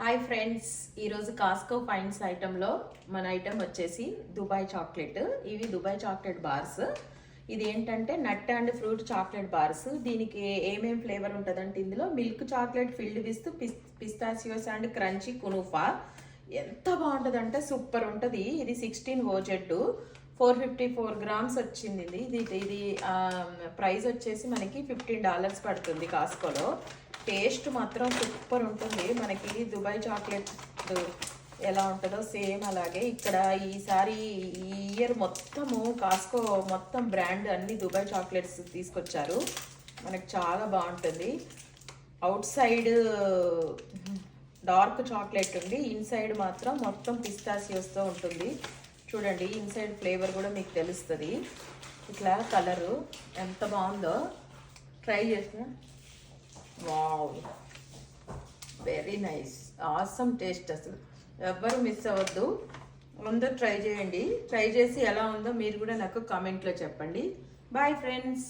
Hi friends, ఈరోజు కాస్కో fines ఐటెంలో మన item వచ్చేసి దుబాయ్ చాక్లెట్. ఇవి దుబాయ్ చాక్లెట్ బార్స్. ఇది ఏంటంటే nut and fruit chocolate bars. దీనికి ఏమేం ఫ్లేవర్ ఉంటుందంటే ఇందులో milk chocolate filled with pistachios and crunchy kunafa. ఎంత బాగుంటుందంటే సూపర్ ఉంటుంది. ఇది 16 ఓజెడ్ 454 గ్రామ్స్ వచ్చింది. ఇది ప్రైస్ వచ్చేసి మనకి $15 పడుతుంది కాస్కోలో. టేస్ట్ మాత్రం సూపర్ ఉంటుంది. మనకి దుబాయ్ చాక్లెట్ ఎలా ఉంటుందో సేమ్ అలాగే ఇక్కడ ఈసారి ఈ ఇయర్ మొత్తము కాస్కో మొత్తం బ్రాండ్ అన్ని దుబాయ్ చాక్లెట్స్ తీసుకొచ్చారు. మనకి చాలా బాగుంటుంది. అవుట్ సైడ్ డార్క్ చాక్లెట్ ఉంది, ఇన్సైడ్ మాత్రం మొత్తం పిస్తాసియోస్తో ఉంటుంది. చూడండి, ఇన్సైడ్ ఫ్లేవర్ కూడా మీకు తెలుస్తుంది. ఇట్లా కలరు ఎంత బాగుందో ట్రై చేసిన. Wow, very nice, awesome taste. అసలు ఎవ్వరు మిస్ అవ్వద్దు, అందరూ ట్రై చేయండి. ట్రై చేసి ఎలా ఉందో మీరు కూడా నాకు కామెంట్లో చెప్పండి. Bye friends.